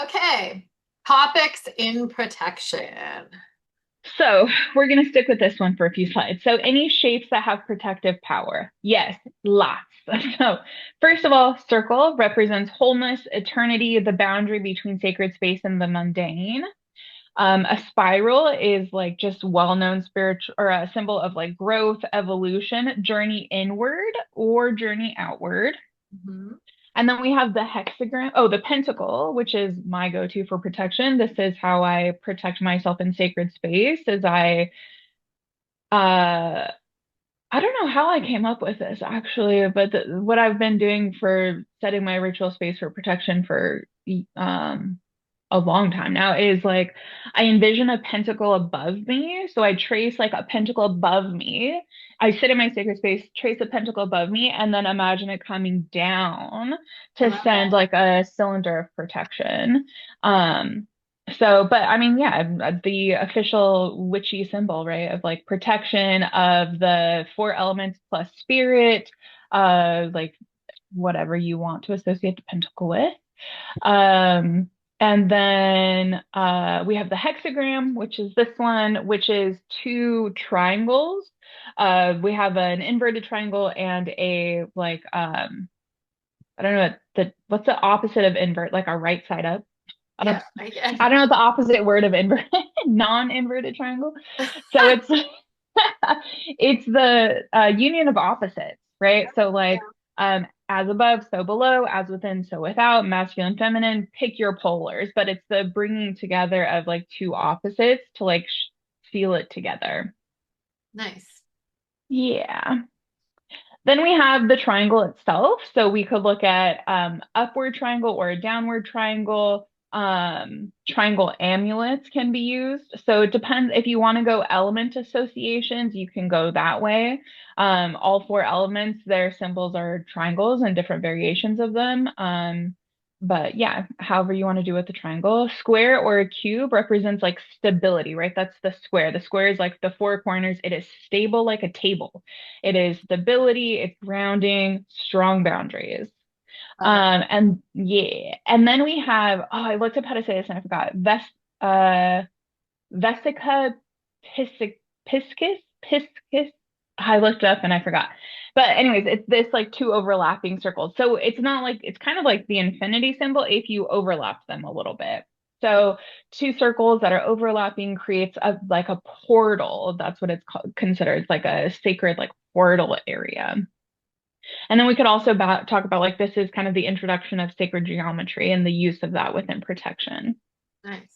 Okay. Topics in protection. So we're going to stick with this one for a few slides. So any shapes that have protective power? Yes, lots. So first of all, circle represents wholeness, eternity, the boundary between sacred space and the mundane. A spiral is like just well-known spiritual or a symbol of like growth, evolution, journey inward or journey outward. Mhm. And then we have the hexagram. Oh, the pentacle, which is my go-to for protection. This is how I protect myself in sacred space, is uh I don't know how I came up with this actually, but what I've been doing for setting my ritual space for protection for a long time now is like I envision a pentacle above me. So I trace like a pentacle above me. I sit in my sacred space, trace a pentacle above me, and then imagine it coming down I to love send it. like a cylinder of protection. Um, but I mean, yeah, the official witchy symbol, right, of like protection of the four elements plus spirit, like whatever you want to associate the pentacle with. Um, and then we have the hexagram, which is this one, which is two triangles. We have an inverted triangle and a like I don't know what what's the opposite of invert, like our right side up. I Yeah, don't I get I don't know what the opposite word of invert non-inverted triangle. So it's it's the union of opposites, right? So Yeah. like as above, so below, as within, so without, masculine, feminine, pick your polars, but it's the bringing together of like two opposites to like feel it together. Nice. Yeah. Then we have the triangle itself. So we could look at upward triangle or a downward triangle. Triangle amulets can be used. So it depends if you want to go element associations, you can go that way. All four elements, their symbols are triangles and different variations of them. But yeah, however you want to do with the triangle. Square or a cube represents like stability, right? That's the square. The square is like the four corners. It is stable like a table. It is stability, it's grounding, strong boundaries. Love it. And yeah, and then we have, oh, I looked up how to say this and I forgot. Uh, Vesica Piscis. I looked it up and I forgot. But anyways, it's this like two overlapping circles. So it's not like it's kind of like the infinity symbol if you overlap them a little bit. So two circles that are overlapping creates a like a portal. That's what it's called, considered. It's like a sacred like portal area. And then we could also talk about like this is kind of the introduction of sacred geometry and the use of that within protection. Nice.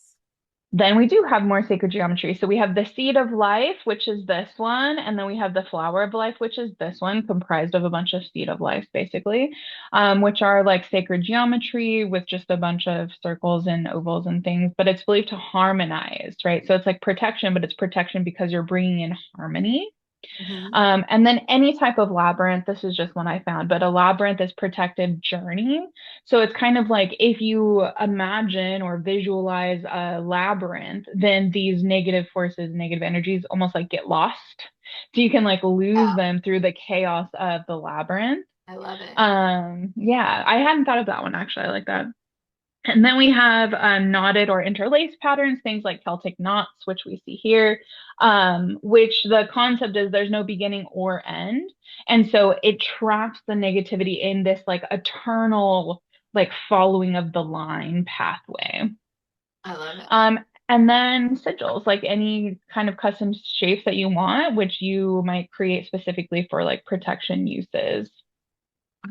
Then we do have more sacred geometry. So we have the seed of life, which is this one, and then we have the flower of life, which is this one, comprised of a bunch of seed of life, basically, which are like sacred geometry with just a bunch of circles and ovals and things. But it's believed to harmonize, right? So it's like protection, but it's protection because you're bringing in harmony. Hmm. And then any type of labyrinth, this is just one I found, but a labyrinth is protective journey. So it's kind of like if you imagine or visualize a labyrinth, then these negative forces, negative energies almost like get lost. So you can like lose Yeah, them through the chaos of the labyrinth. I love it. Yeah, I hadn't thought of that one actually. I like that. And then we have knotted or interlaced patterns, things like Celtic knots, which we see here, which the concept is there's no beginning or end. And so it traps the negativity in this like eternal, like following of the line pathway. I love it. And then sigils, like any kind of custom shapes that you want, which you might create specifically for like protection uses.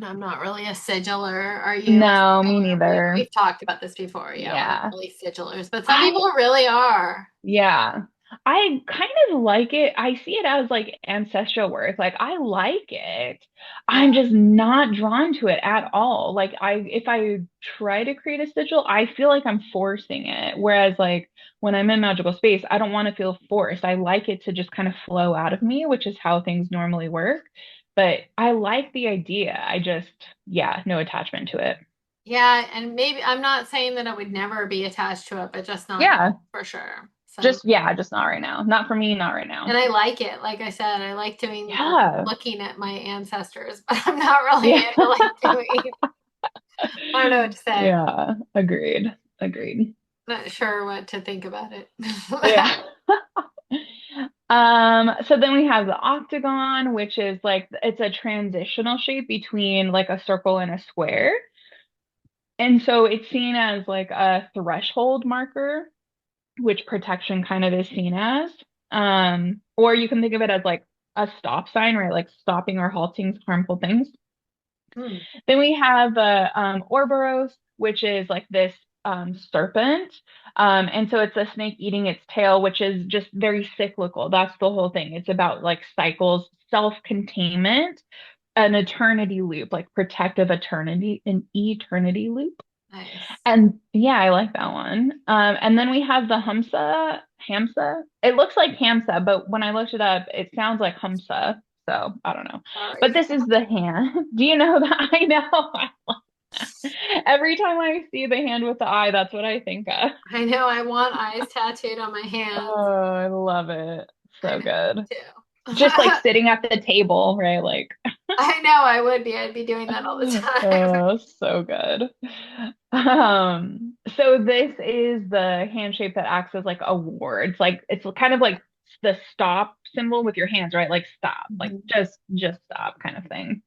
I'm not really a sigiler. Are you a No, me sigiler? neither. We've talked about this before. Yeah, we're not Yeah. really sigilers, but some I people really are. Yeah. I kind of like it. I see it as like ancestral work. Like I like it. Yeah. I'm just not drawn to it at all. Like if I try to create a sigil, I feel like I'm forcing it. Whereas like when I'm in magical space, I don't want to feel forced. I like it to just kind of flow out of me, which is how things normally work. But I like the idea. I just, yeah, no attachment to it. Yeah, and maybe I'm not saying that I would never be attached to it, but just not now Yeah, for sure. So, just yeah, just not right now. Not for me, not right and now. I like it. Like I said, I like doing Yeah. looking at my ancestors, but I'm not really Yeah. into like doing. I don't know what to say. Yeah, agreed. Agreed. Not sure what to think about it. Yeah. So then we have the octagon, which is like it's a transitional shape between like a circle and a square. And so it's seen as like a threshold marker, which protection kind of is seen as. Or you can think of it as like a stop sign, right? Like stopping or halting harmful things. Hmm, Then we have the Ouroboros, which is like this serpent. And so it's a snake eating its tail, which is just very cyclical. That's the whole thing. It's about like cycles, self-containment, an eternity loop, like protective eternity, an eternity loop. nice. And yeah, I like that one. And then we have the Hamsa. It looks like Hamsa, but when I looked it up, it sounds like Hamsa. So I don't know. But Sorry. this is the hand. Do you know that? I know. Every time I see the hand with the eye, that's what I think of. I know I want eyes tattooed on my hands. Oh, I love it. I So know good. too. Just like sitting at the table, right? Like, I know I would be. I'd be doing that all the time. oh, so good. So this is the hand shape that acts as like a ward. It's kind of like the stop symbol with your hands, right? Like stop, like Mhm. just stop kind of thing.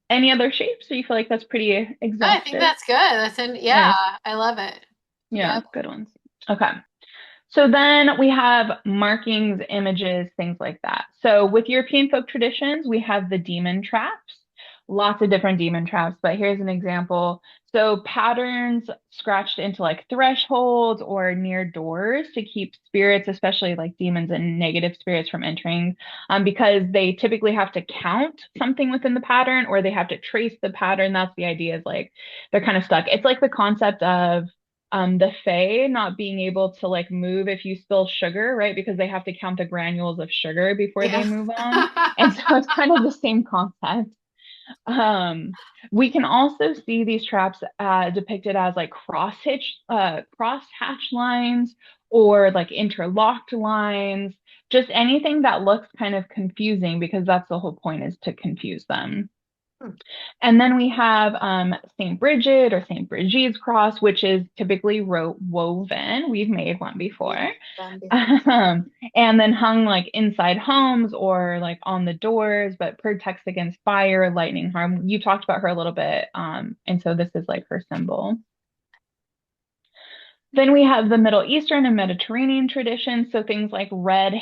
Any other shapes? Do you feel like that's pretty I think exhaustive? that's good. Yeah, Nice. I love it. Yeah, Yep. good ones. Okay. So then we have markings, images, things like that. So with European folk traditions, we have the demon traps, lots of different demon traps, but here's an example. So patterns scratched into like thresholds or near doors to keep spirits, especially like demons and negative spirits from entering, because they typically have to count something within the pattern or they have to trace the pattern. That's the idea is like they're kind of stuck. It's like the concept of the Fae not being able to like move if you spill sugar, right? Because they have to count the granules of sugar before they Yeah. move on. And so it's kind of the same concept. Um, we can also see these traps depicted as like cross hatch lines or like interlocked lines, just anything that looks kind of confusing because that's the whole point is to confuse them. Hmm. And then we have St. Brigid or St. Brigid's cross, which is typically woven. We've made one We've before. done before. And then hung like inside homes or like on the doors, but protects against fire, lightning harm. You talked about her a little bit. And so this is like her symbol. Then we have the Middle Eastern and Mediterranean traditions. So things like red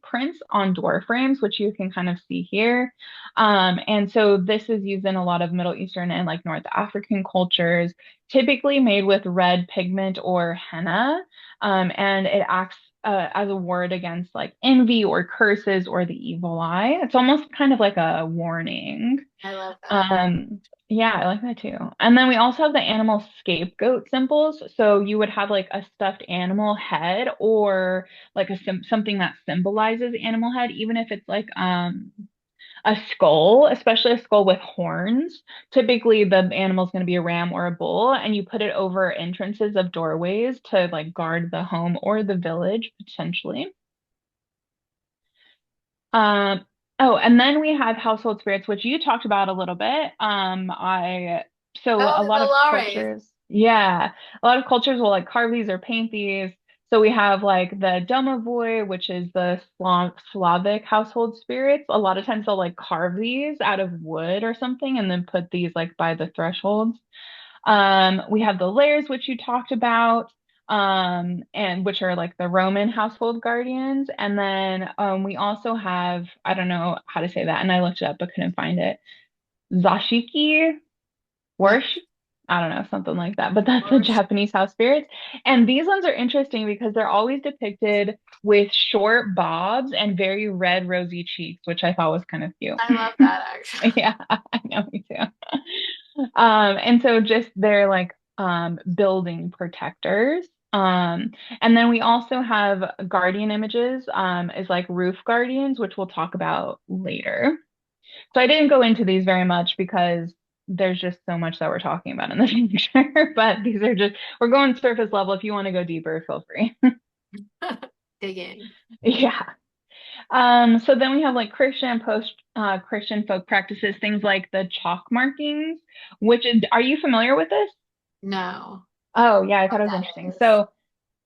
prints on door frames, which you can kind of see here. And so this is used in a lot of Middle Eastern and like North African cultures, typically made with red pigment or henna. And it acts as a ward against like envy or curses or the evil eye. It's almost kind of like a warning. I love that. Um, yeah, I like that too. And then we also have the animal scapegoat symbols. So you would have like a stuffed animal head or like something that symbolizes animal head, even if it's like a skull, especially a skull with horns. Typically the animal is going to be a ram or a bull, and you put it over entrances of doorways to like guard the home or the village potentially. Um, oh, and then we have household spirits, which you talked about a little bit. So Oh, a the lot of Lares. cultures, yeah, a lot of cultures will like carve these or paint these. So we have like the Domovoi, which is the Slavic household spirits. A lot of times they'll like carve these out of wood or something and then put these like by the thresholds. We have the Lares, which you talked about, and which are like the Roman household guardians. And then we also have, I don't know how to say that, and I looked it up but couldn't find it. Zashiki-warashi? Yeah, I don't know, something like that. But that's the Lars. Japanese house spirits. And these ones are interesting because they're always depicted with short bobs and very red, rosy cheeks, which I thought was kind of cute. I love that actually. Yeah, I know, me too. And so just they're like building protectors. And then we also have guardian images, is like roof guardians, which we'll talk about later. So I didn't go into these very much because there's just so much that we're talking about in the future, but these are just, we're going surface level. If you want to go deeper, feel free. Dig in. Yeah. So then we have like Christian, post Christian folk practices, things like the chalk markings, which is, are you familiar with this? No, Oh, yeah, I thought what it was that interesting. is. So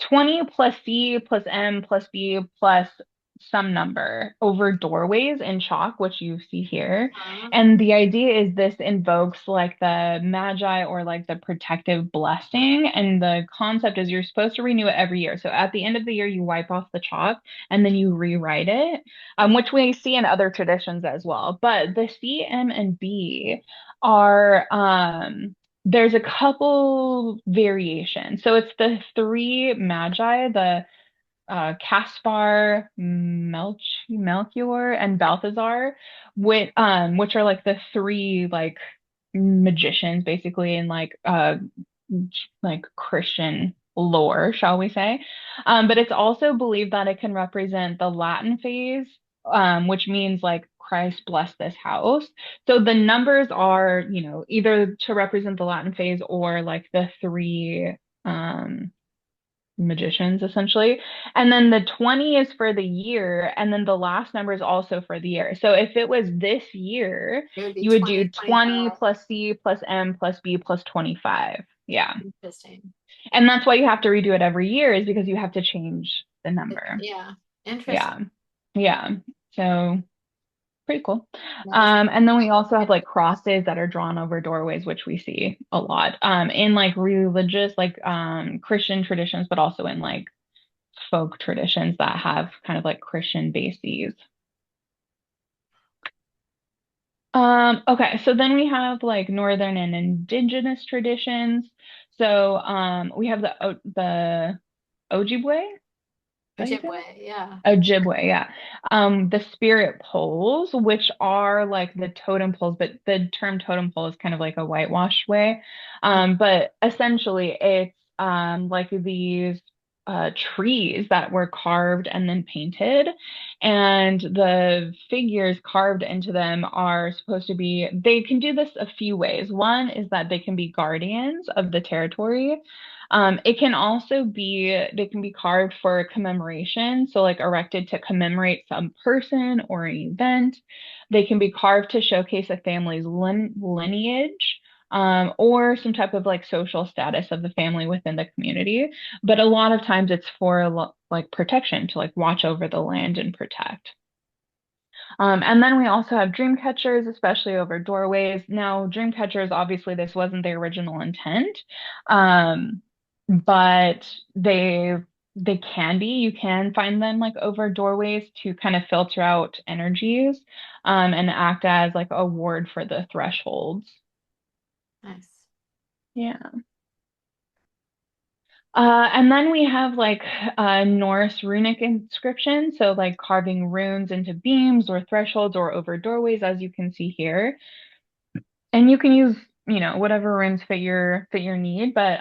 20 plus C plus M plus B plus some number over doorways in chalk, which you see here. Huh? And the idea is this invokes like the magi or like the protective blessing. And the concept is you're supposed to renew it every year. So at the end of the year, you wipe off the chalk and then you rewrite it, which we see in other traditions as well. But the C, M, and B are there's a couple variations. So it's the three magi, the Caspar, Melchior, and Balthazar, which are like the three like magicians basically in like Christian lore, shall we say. But it's also believed that it can represent the Latin phase, which means like Christ bless this house. So the numbers are, either to represent the Latin phase or like the three magicians essentially. And then the 20 is for the year, and then the last number is also for the year. So if it was this year, It would be you would do 20 2025. plus C plus M plus B plus 25. Yeah. Interesting. And that's why you have to redo it every year, is because you have to change the number. Yeah. Interesting. Yeah. Yeah. So pretty cool. That is And then we also have like crosses that are drawn over doorways, which we see a lot in like religious, like Christian traditions, but also in like folk traditions that have kind of like Christian bases. Okay, so then we have like northern and indigenous traditions. So we have the Ojibwe. Is that how you say Ojibwe. that? Yeah. Ojibwe, yeah. The spirit poles, which are like the totem poles, but the term totem pole is kind of like a whitewash way. But essentially it's like these trees that were carved and then painted, and the figures carved into them are supposed to be, they can do this a few ways. One is that they can be guardians of the territory. It can also be, they can be carved for commemoration, so like erected to commemorate some person or an event. They can be carved to showcase a family's lineage, or some type of like social status of the family within the community. But a lot of times it's for like protection, to like watch over the land and protect. And then we also have dream catchers, especially over doorways. Now, dream catchers, obviously, this wasn't the original intent, um, but they can be. You can find them like over doorways to kind of filter out energies, and act as like a ward for the thresholds. Nice. Yeah. And then we have like Norse runic inscription, so like carving runes into beams or thresholds or over doorways, as you can see here. And you can use, whatever runes fit your need, but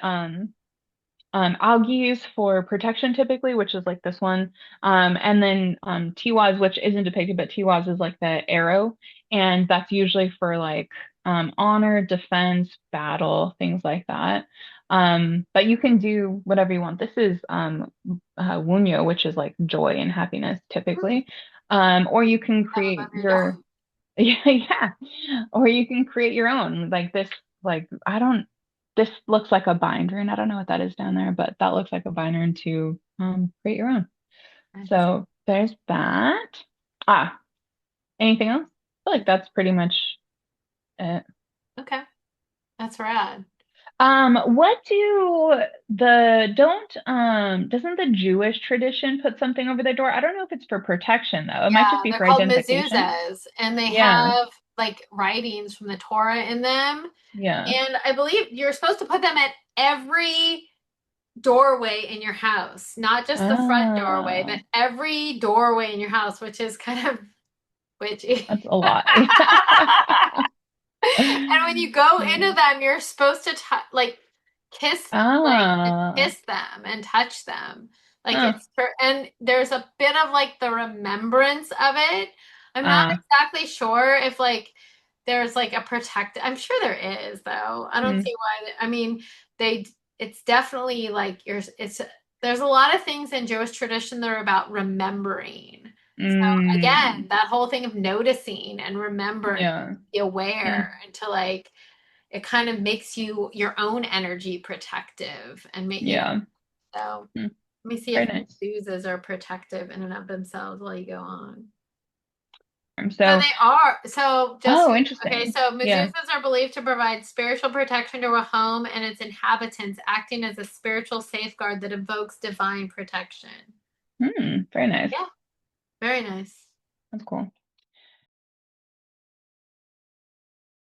algaes for protection typically, which is like this one. And then Tiwaz, which isn't depicted, but Tiwaz is like the arrow, and that's usually for like honor, defense, battle, things like that. But you can do whatever you want. This is Wunyo, which is like joy and happiness Hmm. typically. Or you can Have a create better dog. your yeah, yeah. Or you can create your own. Like this, like I don't this looks like a binder, and I don't know what that is down there, but that looks like a binder, and to create your own. Nice. So there's that. Anything else? I feel like that's pretty much it. Okay. That's rad. What do the don't doesn't the Jewish tradition put something over their door? I don't know if it's for protection though. It might just Yeah, be they're for called identification. mezuzahs, and they Yeah. have like writings from the Torah in them. Yeah. And I believe you're supposed to put them at every doorway in your house, not just the front doorway, but Oh, every doorway in your house, which is kind of witchy. that's a lot. And when you go into them, you're supposed to like kiss, like Ah, kiss them and touch them. Like huh, and there's a bit of like the remembrance of it. I'm not uh, exactly sure if like there's like a protect. I'm sure there is though. I don't mm, see why. I mean, they. It's definitely like there's a lot of things in Jewish tradition that are about remembering. So Mm, again, that whole thing of noticing and remembering, yeah. be Yeah. aware, and to like it kind of makes you your own energy protective and make Yeah. so Mm, let me see very if nice. Mezuzahs are protective in and of themselves while you go on. So So, they are. So just oh, okay. interesting. So Yeah. mezuzahs are believed to provide spiritual protection to a home and its inhabitants, acting as a spiritual safeguard that evokes divine protection. Very nice. Yeah, very nice. That's cool.